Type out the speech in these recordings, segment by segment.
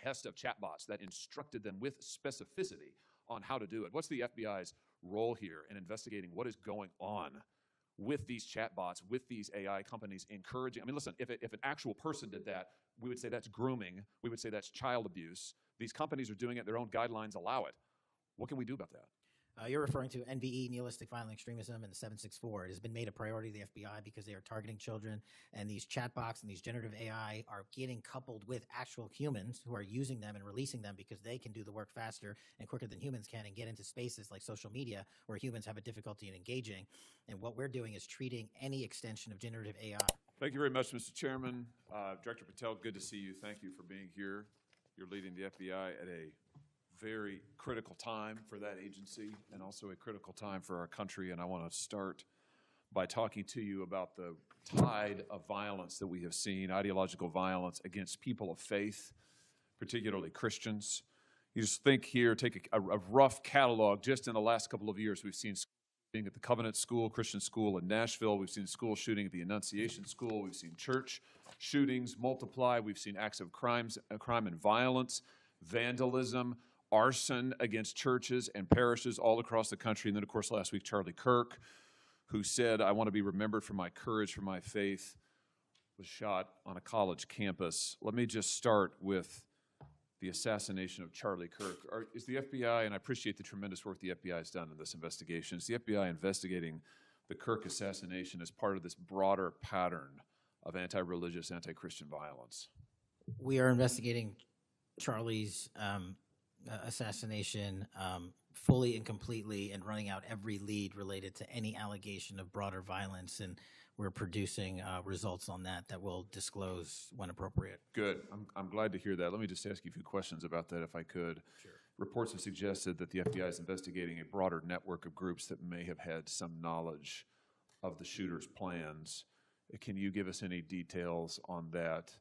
behest of chatbots that instructed them with specificity on how to do it. What's the FBI's role here in investigating what is going on with these chatbots, with these AI companies encouraging? I mean, listen, if an actual person did that, we would say that's grooming. We would say that's child abuse. These companies are doing it. Their own guidelines allow it. What can we do about that? You're referring to NVE, nihilistic violent extremism, and the 764. It has been made a priority of the FBI because they are targeting children, and these chatbots and these generative AI are getting coupled with actual humans who are using them and releasing them because they can do the work faster and quicker than humans can and get into spaces like social media where humans have a difficulty in engaging. And what we're doing is treating any extension of generative AI. Thank you very much, Mr. Chairman. Director Patel, good to see you. Thank you for being here. You're leading the FBI at a very critical time for that agency and also a critical time for our country. And I want to start by talking to you about the tide of violence that we have seen, ideological violence against people of faith, particularly Christians. You just think here, take a rough catalog. Just in the last couple of years, we've seen shooting at the Covenant School, Christian school in Nashville. We've seen school shooting at the Annunciation School. We've seen church shootings multiply. We've seen acts of crime and violence, vandalism, arson against churches and parishes all across the country. And then, of course, last week, Charlie Kirk, who said, "I want to be remembered for my courage, for my faith," was shot on a college campus. Let me just start with the assassination of Charlie Kirk. Is the FBI, and I appreciate the tremendous work the FBI has done in this investigation, is the FBI investigating the Kirk assassination as part of this broader pattern of anti-religious, anti-Christian violence? We are investigating Charlie's assassination fully and completely and running out every lead related to any allegation of broader violence, and we're producing results on that we'll disclose when appropriate. Good. I'm glad to hear that. Let me just ask you a few questions about that if I could. Sure. Reports have suggested that the FBI is investigating a broader network of groups that may have had some knowledge of the shooter's plans. Can you give us any details on that,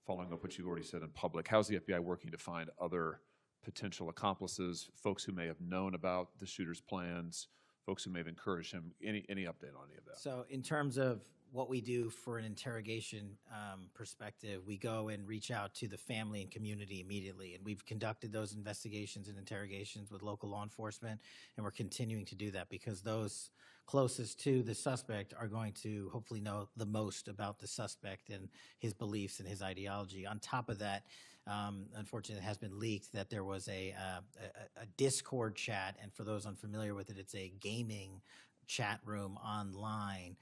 following up what you've already said in public? How's the FBI working to find other potential accomplices, folks who may have known about the shooter's plans, folks who may have encouraged him? Any update on any of that? So in terms of what we do for an interrogation perspective, we go and reach out to the family and community immediately. And we've conducted those investigations and interrogations with local law enforcement, and we're continuing to do that because those closest to the suspect are going to hopefully know the most about the suspect and his beliefs and his ideology. On top of that, unfortunately, it has been leaked that there was a Discord chat, and for those unfamiliar with it, it's a gaming chat room online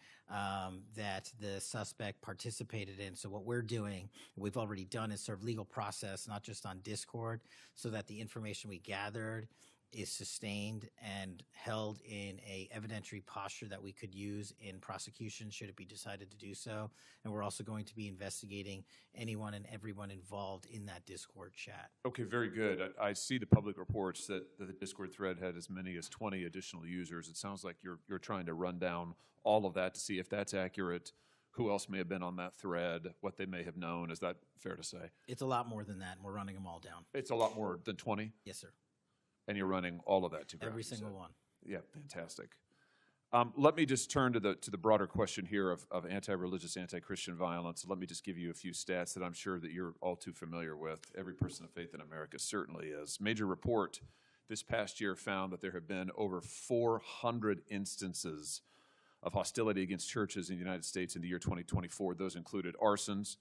that the suspect participated in. So what we're doing, we've already done, is serve legal process, not just on Discord, so that the information we gathered is sustained and held in a evidentiary posture that we could use in prosecution should it be decided to do so. And we're also going to be investigating anyone and everyone involved in that Discord chat. Okay, very good. I see the public reports that the Discord thread had as many as 20 additional users. It sounds like you're trying to run down all of that to see if that's accurate, who else may have been on that thread, what they may have known. Is that fair to say? It's a lot more than that, and we're running them all down. It's a lot more than 20? Yes, sir. And you're running all of that to ground? Every single one. Yeah, fantastic. Let me just turn to the broader question here of anti-religious, anti-Christian violence. Let me just give you a few stats that I'm sure that you're all too familiar with. Every person of faith in America certainly is. Major report this past year found that there have been over 400 instances of hostility against churches in the United States in the year 2024. Those included arsons,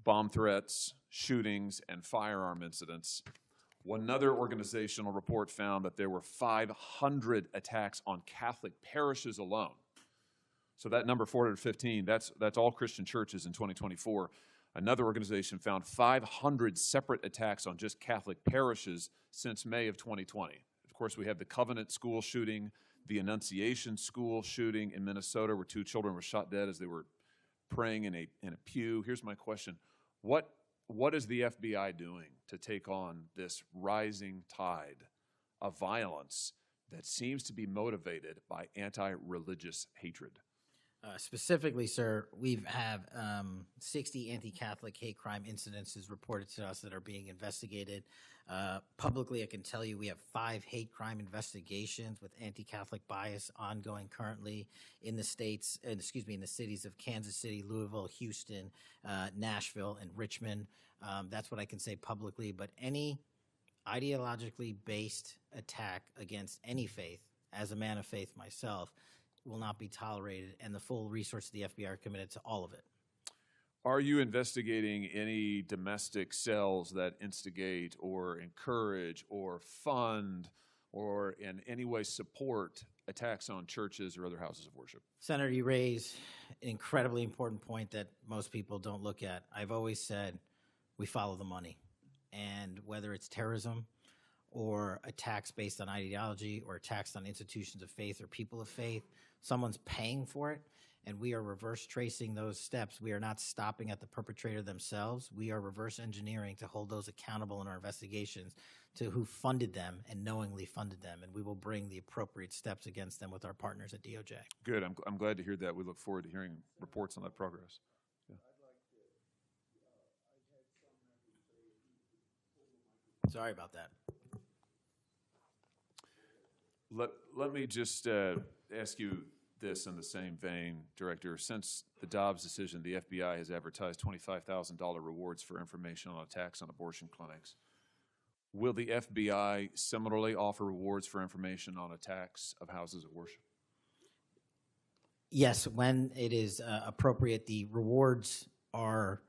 bomb threats, shootings, and firearm incidents. Another organizational report found that there were 500 attacks on Catholic parishes alone. So that number, 415, that's all Christian churches in 2024. Another organization found 500 separate attacks on just Catholic parishes since May of 2020. Of course, we have the Covenant School shooting, the Annunciation School shooting in Minnesota, where 2 children were shot dead as they were praying in a pew. Here's my question. What is the FBI doing to take on this rising tide of violence that seems to be motivated by anti-religious hatred? Specifically, sir, we have 60 anti-Catholic hate crime incidences reported to us that are being investigated. Publicly, I can tell you we have 5 hate crime investigations with anti-Catholic bias ongoing currently in the states, in the cities of Kansas City, Louisville, Houston, Nashville, and Richmond. That's what I can say publicly. But any ideologically based attack against any faith, as a man of faith myself, will not be tolerated, and the full resources of the FBI are committed to all of it. Are you investigating any domestic cells that instigate or encourage or fund or in any way support attacks on churches or other houses of worship? Senator, you raise an incredibly important point that most people don't look at. I've always said we follow the money. And whether it's terrorism or attacks based on ideology or attacks on institutions of faith or people of faith, someone's paying for it, and we are reverse tracing those steps. We are not stopping at the perpetrator themselves. We are reverse engineering to hold those accountable in our investigations to who funded them and knowingly funded them, and we will bring the appropriate steps against them with our partners at DOJ. Good. I'm glad to hear that. We look forward to hearing reports on that progress. Yeah. Sorry about that. Let me just ask you this in the same vein, Director. Since the Dobbs decision, the FBI has advertised $25,000 rewards for information on attacks on abortion clinics. Will the FBI similarly offer rewards for information on attacks of houses of worship? Yes, when it is appropriate. The rewards are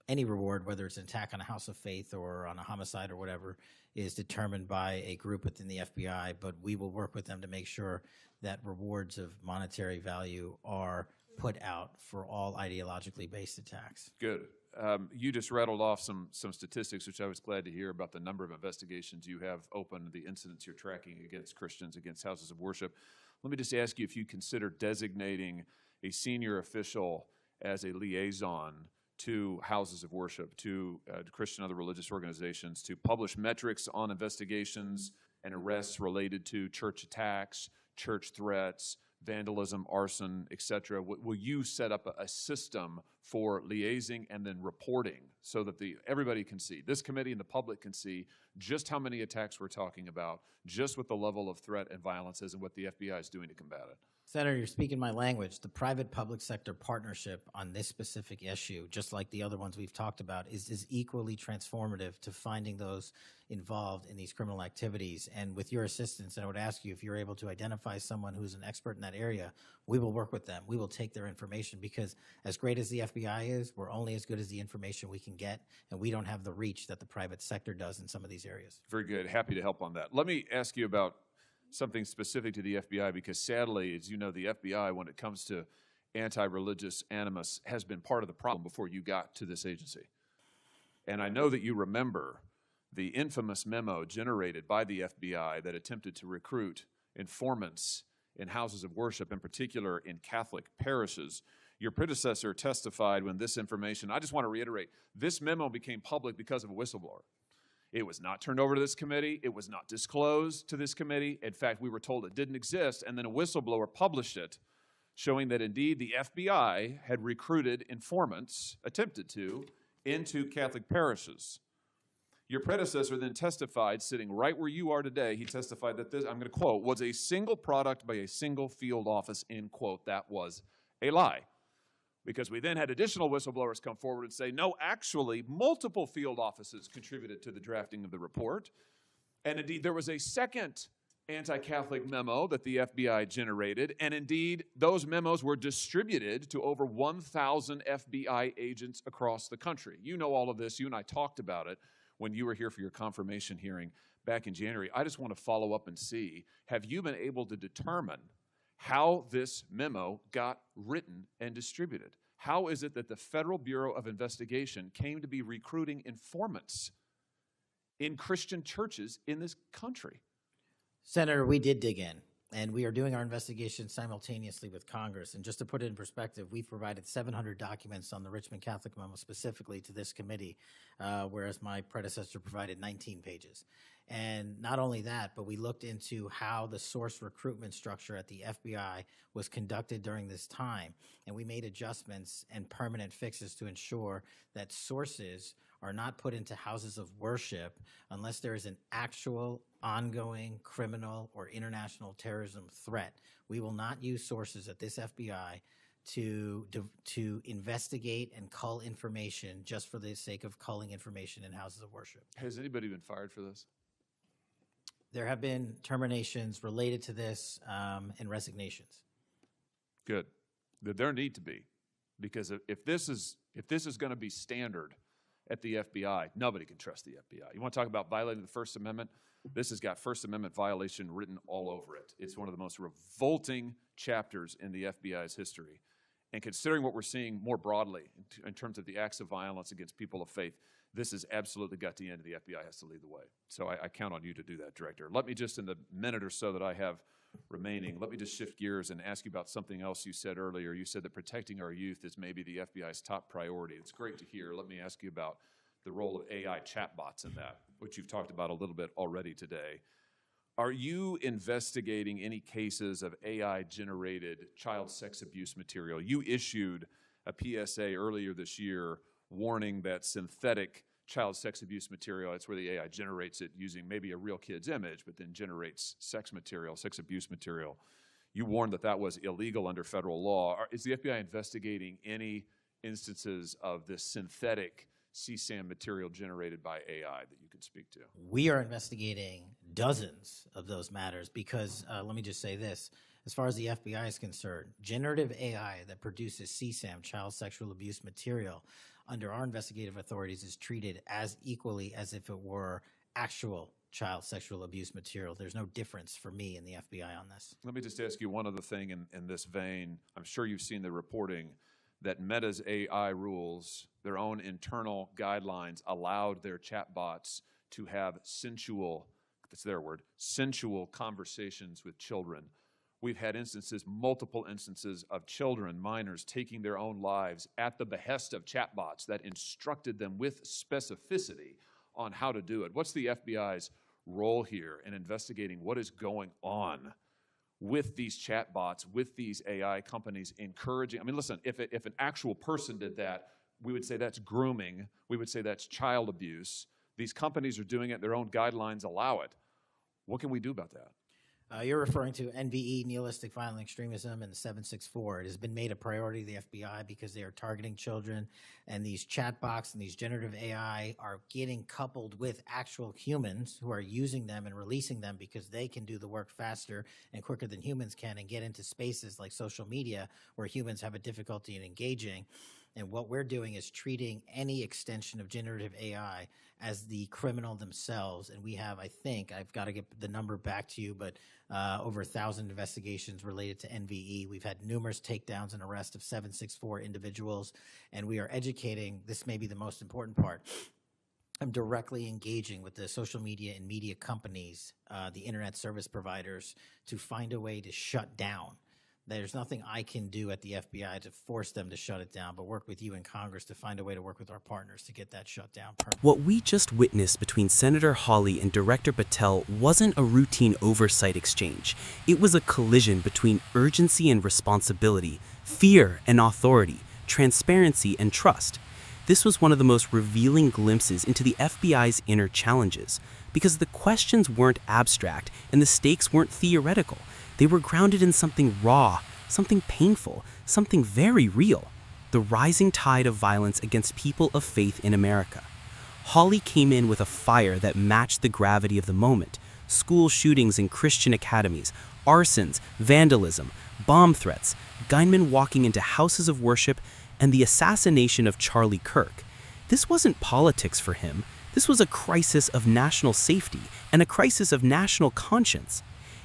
any reward, whether it's an attack on a house of faith or on a homicide or whatever, is determined by a group within the FBI, but we will work with them to make sure that rewards of monetary value are put out for all ideologically based attacks. Good. You just rattled off some statistics, which I was glad to hear, about the number of investigations you have open, the incidents you're tracking against Christians, against houses of worship. Let me just ask you if you consider designating a senior official as a liaison to houses of worship, to Christian and other religious organizations, to publish metrics on investigations and arrests related to church attacks, church threats, vandalism, arson, etc. Will you set up a system for liaising and then reporting so that everybody can see, this committee and the public can see just how many attacks we're talking about, just what the level of threat and violence is and what the FBI is doing to combat it? Senator, you're speaking my language. The private-public sector partnership on this specific issue, just like the other ones we've talked about, is equally transformative to finding those involved in these criminal activities. And with your assistance, I would ask you if you're able to identify someone who's an expert in that area, we will work with them. We will take their information because as great as the FBI is, we're only as good as the information we can get, and we don't have the reach that the private sector does in some of these areas. Very good. Happy to help on that. Let me ask you about something specific to the FBI, because sadly, as you know, the FBI, when it comes to anti-religious animus, has been part of the problem before you got to this agency. And I know that you remember the infamous memo generated by the FBI that attempted to recruit informants in houses of worship, in particular in Catholic parishes. Your predecessor testified when this information, I just want to reiterate, this memo became public because of a whistleblower. It was not turned over to this committee. It was not disclosed to this committee. In fact, we were told it didn't exist, and then a whistleblower published it, showing that indeed the FBI had recruited informants, attempted to, into Catholic parishes. Your predecessor then testified, sitting right where you are today, he testified that this, I'm going to quote, was a single product by a single field office, end quote. That was a lie. Because we then had additional whistleblowers come forward and say, no, actually, multiple field offices contributed to the drafting of the report. And indeed, there was a second anti-Catholic memo that the FBI generated. And indeed, those memos were distributed to over 1,000 FBI agents across the country. You know all of this. You and I talked about it when you were here for your confirmation hearing back in January. I just want to follow up and see, have you been able to determine how this memo got written and distributed? How is it that the Federal Bureau of Investigation came to be recruiting informants in Christian churches in this country? Senator, we did dig in, and we are doing our investigation simultaneously with Congress. And just to put it in perspective, we've provided 700 documents on the Richmond Catholic memo specifically to this committee, whereas my predecessor provided 19 pages. And not only that, but we looked into how the source recruitment structure at the FBI was conducted during this time. And we made adjustments and permanent fixes to ensure that sources are not put into houses of worship unless there is an actual ongoing criminal or international terrorism threat. We will not use sources at this FBI to investigate and cull information just for the sake of culling information in houses of worship. Has anybody been fired for this? There have been terminations related to this and resignations. Good. There need to be, because if this is going to be standard at the FBI, nobody can trust the FBI. You want to talk about violating the First Amendment? This has got First Amendment violation written all over it. It's one of the most revolting chapters in the FBI's history. And considering what we're seeing more broadly in terms of the acts of violence against people of faith, this has absolutely got to end, and the FBI has to lead the way. So I count on you to do that, Director. Let me just, in the minute or so that I have remaining, let me just shift gears and ask you about something else you said earlier. You said that protecting our youth is maybe the FBI's top priority. It's great to hear. Let me ask you about the role of AI chatbots in that, which you've talked about a little bit already today. Are you investigating any cases of AI-generated child sex abuse material? You issued a PSA earlier this year warning that synthetic child sex abuse material, it's where the AI generates it using maybe a real kid's image, but then generates sex material, sex abuse material. You warned that that was illegal under federal law. Is the FBI investigating any instances of this synthetic CSAM material generated by AI that you can speak to? We are investigating dozens of those matters because, let me just say this, as far as the FBI is concerned, generative AI that produces CSAM, child sexual abuse material, under our investigative authorities is treated as equally as if it were actual child sexual abuse material. There's no difference for me and the FBI on this. Let me just ask you one other thing in this vein. I'm sure you've seen the reporting that Meta's AI rules, their own internal guidelines, allowed their chatbots to have sensual, that's their word, sensual conversations with children. We've had instances, multiple instances of children, minors, taking their own lives at the behest of chatbots that instructed them with specificity on how to do it. What's the FBI's role here in investigating what is going on with these chatbots, with these AI companies encouraging? I mean, listen, if an actual person did that, we would say that's grooming. We would say that's child abuse. These companies are doing it. Their own guidelines allow it. What can we do about that? You're referring to NVE, nihilistic violent extremism, and the 764. It has been made a priority of the FBI because they are targeting children, and these chatbots and these generative AI are getting coupled with actual humans who are using them and releasing them because they can do the work faster and quicker than humans can and get into spaces like social media where humans have a difficulty in engaging. And what we're doing is treating any extension of generative AI as the criminal themselves. And we have, I think, I've got to get the number back to you, but over 1,000 investigations related to NVE. We've had numerous takedowns and arrests of 764 individuals, and we are educating. This may be the most important part. I'm directly engaging with the social media and media companies, the internet service providers, to find a way to shut down. There's nothing I can do at the FBI to force them to shut it down, but work with you in Congress to find a way to work with our partners to get that shut down permanently. What we just witnessed between Senator Hawley and Director Patel wasn't a routine oversight exchange. It was a collision between urgency and responsibility, fear and authority, transparency and trust. This was one of the most revealing glimpses into the FBI's inner challenges, because the questions weren't abstract and the stakes weren't theoretical. They were grounded in something raw, something painful, something very real: the rising tide of violence against people of faith in America. Hawley came in with a fire that matched the gravity of the moment: school shootings in Christian academies, arsons, vandalism, bomb threats, gunmen walking into houses of worship, and the assassination of Charlie Kirk. This wasn't politics for him. This was a crisis of national safety and a crisis of national conscience.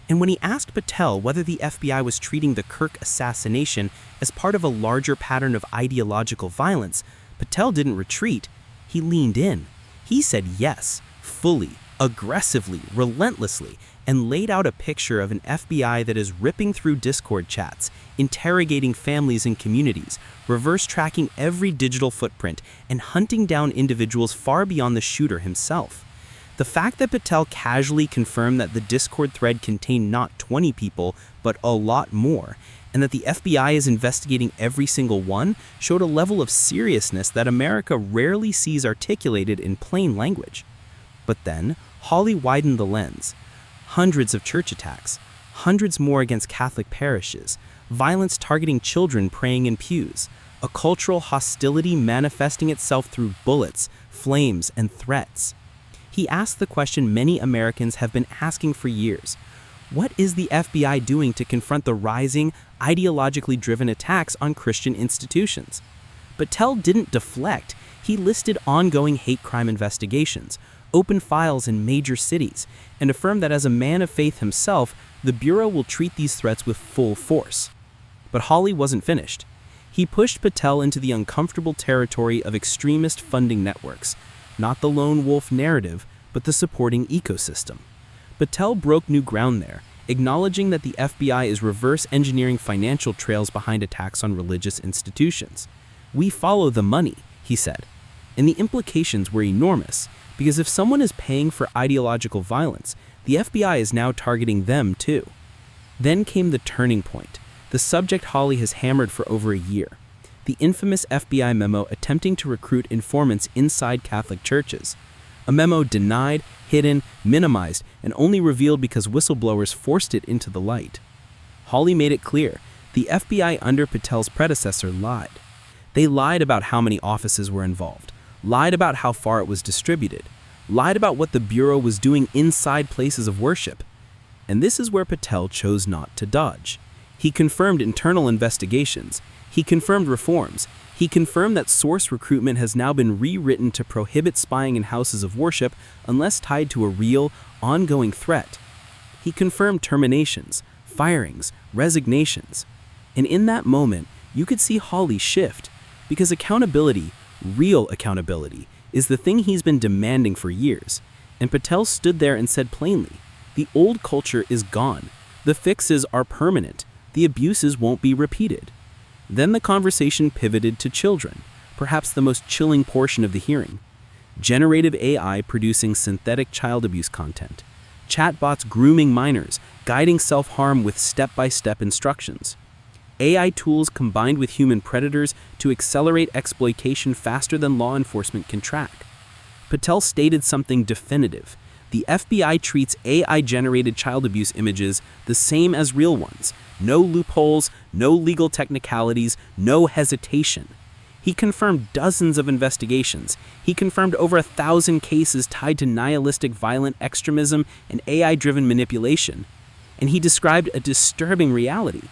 And when he asked Patel whether the FBI was treating the Kirk assassination as part of a larger pattern of ideological violence, Patel didn't retreat. He leaned in. He said yes, fully, aggressively, relentlessly, and laid out a picture of an FBI that is ripping through Discord chats, interrogating families and communities, reverse tracking every digital footprint, and hunting down individuals far beyond the shooter himself. The fact that Patel casually confirmed that the Discord thread contained not 20 people, but a lot more, and that the FBI is investigating every single one, showed a level of seriousness that America rarely sees articulated in plain language. But then, Hawley widened the lens. Hundreds of church attacks, hundreds more against Catholic parishes, violence targeting children praying in pews, a cultural hostility manifesting itself through bullets, flames, and threats. He asked the question many Americans have been asking for years. What is the FBI doing to confront the rising, ideologically driven attacks on Christian institutions? Patel didn't deflect. He listed ongoing hate crime investigations, open files in major cities, and affirmed that as a man of faith himself, the Bureau will treat these threats with full force. But Hawley wasn't finished. He pushed Patel into the uncomfortable territory of extremist funding networks, not the lone wolf narrative, but the supporting ecosystem. Patel broke new ground there, acknowledging that the FBI is reverse engineering financial trails behind attacks on religious institutions. "We follow the money," he said. And the implications were enormous, because if someone is paying for ideological violence, the FBI is now targeting them too. Then came the turning point, the subject Hawley has hammered for over a year. The infamous FBI memo attempting to recruit informants inside Catholic churches. A memo denied, hidden, minimized, and only revealed because whistleblowers forced it into the light. Hawley made it clear, the FBI under Patel's predecessor lied. They lied about how many offices were involved, lied about how far it was distributed, lied about what the Bureau was doing inside places of worship. And this is where Patel chose not to dodge. He confirmed internal investigations. He confirmed reforms. He confirmed that source recruitment has now been rewritten to prohibit spying in houses of worship unless tied to a real, ongoing threat. He confirmed terminations, firings, resignations. And in that moment, you could see Hawley shift, because accountability, real accountability, is the thing he's been demanding for years. And Patel stood there and said plainly, the old culture is gone. The fixes are permanent. The abuses won't be repeated. Then the conversation pivoted to children, perhaps the most chilling portion of the hearing. Generative AI producing synthetic child abuse content. Chatbots grooming minors, guiding self-harm with step-by-step instructions. AI tools combined with human predators to accelerate exploitation faster than law enforcement can track. Patel stated something definitive. The FBI treats AI-generated child abuse images the same as real ones. No loopholes, no legal technicalities, no hesitation. He confirmed dozens of investigations. He confirmed over 1,000 cases tied to nihilistic violent extremism and AI-driven manipulation. And he described a disturbing reality.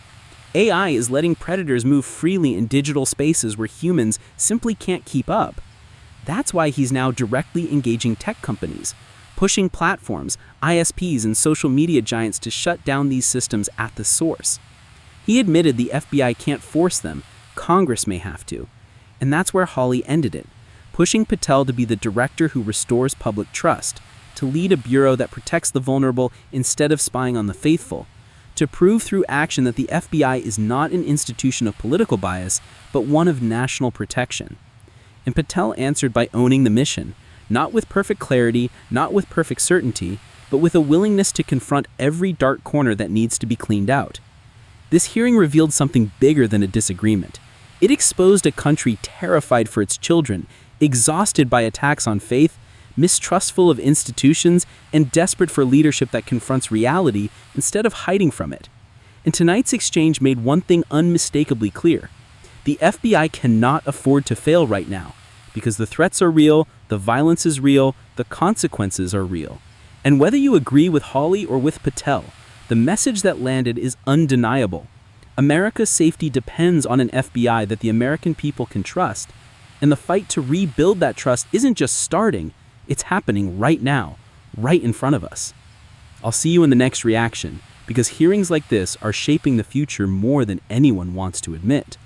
AI is letting predators move freely in digital spaces where humans simply can't keep up. That's why he's now directly engaging tech companies, pushing platforms, ISPs, and social media giants to shut down these systems at the source. He admitted the FBI can't force them, Congress may have to. And that's where Hawley ended it, pushing Patel to be the director who restores public trust, to lead a bureau that protects the vulnerable instead of spying on the faithful, to prove through action that the FBI is not an institution of political bias, but one of national protection. And Patel answered by owning the mission, not with perfect clarity, not with perfect certainty, but with a willingness to confront every dark corner that needs to be cleaned out. This hearing revealed something bigger than a disagreement. It exposed a country terrified for its children, exhausted by attacks on faith, mistrustful of institutions, and desperate for leadership that confronts reality instead of hiding from it. And tonight's exchange made one thing unmistakably clear. The FBI cannot afford to fail right now, because the threats are real, the violence is real, the consequences are real. And whether you agree with Hawley or with Patel, the message that landed is undeniable. America's safety depends on an FBI that the American people can trust, and the fight to rebuild that trust isn't just starting, it's happening right now, right in front of us. I'll see you in the next reaction, because hearings like this are shaping the future more than anyone wants to admit.